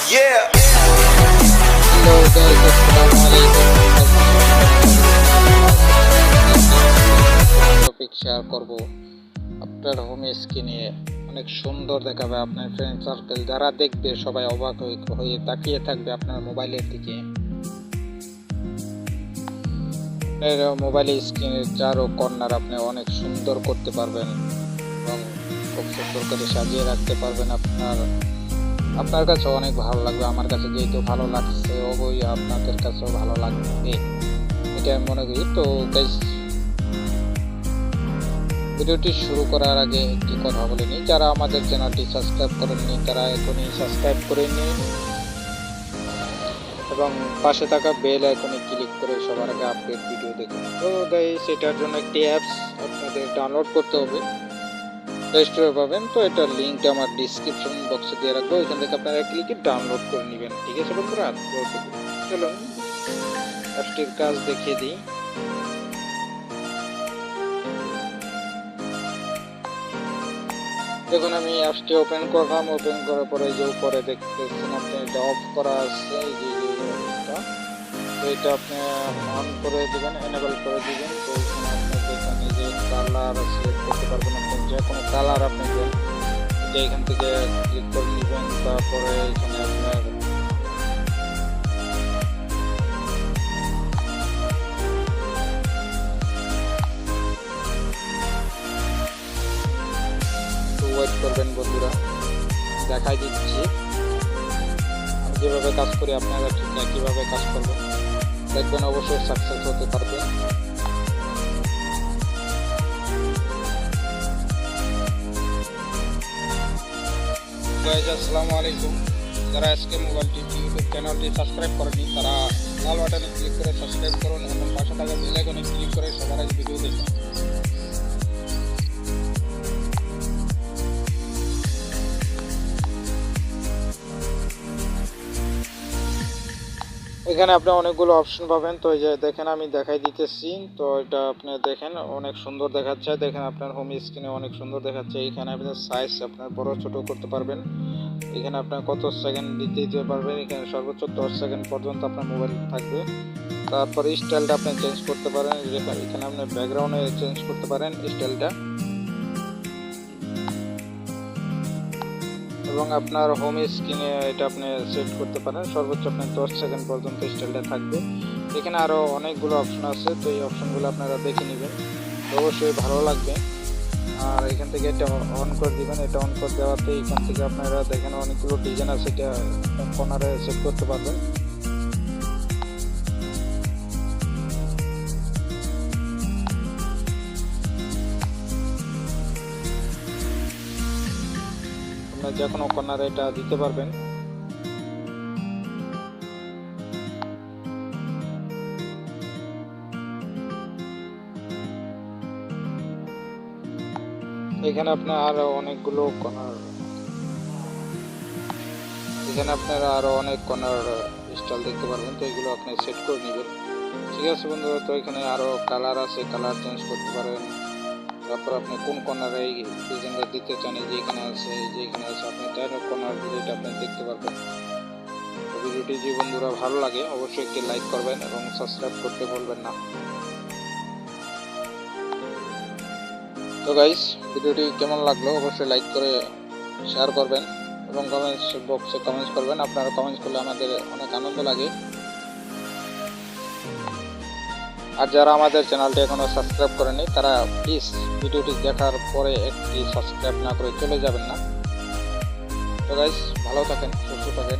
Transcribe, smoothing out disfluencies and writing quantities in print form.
Yeah. Hello guys, আসসালামু আলাইকুম। Topic share করব আপনার হোম স্ক্রিনে অনেক সুন্দর দেখাবে। আপনার ফ্রেন্ড সার্কেল যারা দেখবে সবাই অবাক হয়ে তাকিয়ে থাকবে আপনার মোবাইলের দিকে। আপনার মোবাইলের স্ক্রিনের চারো কর্নার আপনি অনেক সুন্দর করতে পারবেন এবং খুব সুন্দর করে সাজিয়ে রাখতে পারবেন। আপনার কাছে অনেক ভালো লাগবে। আমার কাছে যেহেতু ভালো লাগছে, অবশ্যই আপনাদের কাছেও ভালো লাগবে, এটা আমি মনে করি। তো গাইস, ভিডিওটি শুরু করার আগে একটি কথা বলে নিই, যারা আমাদের চ্যানেলটি সাবস্ক্রাইব করেননি তারা এখনই সাবস্ক্রাইব করে নিন এবং পাশে থাকা বেল আইকনে ক্লিক করে সবার আগে আপডেট ভিডিও দেখুন। তো গাইস, এটার জন্য একটি অ্যাপস আপনাদের ডাউনলোড করতে হবে, প্লে স্টোরে পাবেন। তো এটার লিঙ্কটা আমার ডিসক্রিপশন বক্সে দিয়ে রাখবো, এখান থেকে আপনারা ক্লিকে ডাউনলোড করে নেবেন। ঠিক আছে বন্ধুরা, চলুন অ্যাপসটির কাজ দেখিয়ে দিই। দেখুন, আমি অ্যাপসটি ওপেন করলাম। ওপেন করার পরে যে উপরে দেখতেছেন আপনি, এটা অফ করা আছে, এই যে এটা, তো এটা আপনি অন করে দেবেন, এনেবল করে দিবেন। তো এখানে আপনাকে এখানে যে কালার সিলেক্ট করতে পারবেন, আপনি যে কোনো কালার আপনি দেন, এটা এখান থেকে ক্লিক করে নেবেন। তারপরে এখানে আপনার ওয়েট করবেন বন্ধুরা, দেখাই দিচ্ছি আমি যেভাবে কাজ করি, আপনারা ঠিক একইভাবে কাজ করবেন, দেখবেন অবশ্যই সাকসেস হতে পারবেন। আসসালামু আলাইকুম। যারা আজকে মোবাইলটি ইউটিউব চ্যানেলটি সাবস্ক্রাইব করেনি তারা লাল বাটনে ক্লিক করে সাবস্ক্রাইব করুন এবং পাশে থাকা বেল আইকনে ক্লিক করে সবার আগে ভিডিও দেখুন। এখানে আপনি অনেকগুলো অপশন পাবেন। তো এই যে দেখেন, আমি দেখাই দিতেছি। তো এটা আপনি দেখেন অনেক সুন্দর দেখাচ্ছে। দেখেন আপনার হোম স্ক্রিনে অনেক সুন্দর দেখাচ্ছে। এখানে আপনার সাইজ আপনার বড় ছোট করতে পারবেন। এখানে আপনার কত সেকেন্ড দিতে পারবেন, এখানে সর্বোচ্চ 10 সেকেন্ড পর্যন্ত আপনার মোবাইল থাকবে। তারপরে স্টাইলটা আপনি চেঞ্জ করতে পারেন। এখানে আপনি ব্যাকগ্রাউন্ডে চেঞ্জ করতে পারেন স্টাইলটা, এবং আপনার হোম স্ক্রিনে এটা আপনি সেট করতে পারেন সর্বোচ্চ আপনার 10 সেকেন্ড পর্যন্ত স্টাইলটা থাকবে। এখানে আরও অনেকগুলো অপশন আছে, তো এই অপশনগুলো আপনারা দেখে নেবেন, অবশ্যই ভালো লাগবে। আর এখান থেকে এটা অন করে দিবেন। এটা অন করে দেওয়াতে এখান থেকে আপনারা দেখেন অনেকগুলো ডিজাইন আছে, এটা কর্নারে সেট করতে পারবেন। আপনারা যে কোনো কর্নারে এটা দিতে পারবেন। এখানে আপনার আরো অনেকগুলো কর্নার, এখানে আপনারা আরো অনেক কর্নার স্টাইল দেখতে পারবেন। তো এগুলো আপনি সেট করে নেবেন। ঠিক আছে বন্ধুরা, তো এখানে আরো কালার আছে, কালার চেঞ্জ করতে পারেন। তারপর আপনি কোন কর্নারে এই ডিজাইনটা দিতে চান, এই যে এখানে আছে, এই যে এখানে আছে, আপনি তার কর্নার যেটা আপনি দেখতে পারবেন। তো ভিডিওটি যে বন্ধুরা ভালো লাগে অবশ্যই একটি লাইক করবেন এবং সাবস্ক্রাইব করতে ভুলবেন না। তো গাইস, ভিডিওটি কেমন লাগলো অবশ্যই লাইক করে শেয়ার করবেন এবং কমেন্টস বক্সে কমেন্টস করবেন। আপনারা কমেন্টস করলে আমাদের অনেক আনন্দ লাগে। আর যারা আমাদের চ্যানেলটি এখনও সাবস্ক্রাইব করেনি তারা প্লিজ ভিডিওটি দেখার পরে একটি সাবস্ক্রাইব না করে চলে যাবেন না। তো গাইস, ভালো থাকেন, সুস্থ থাকেন।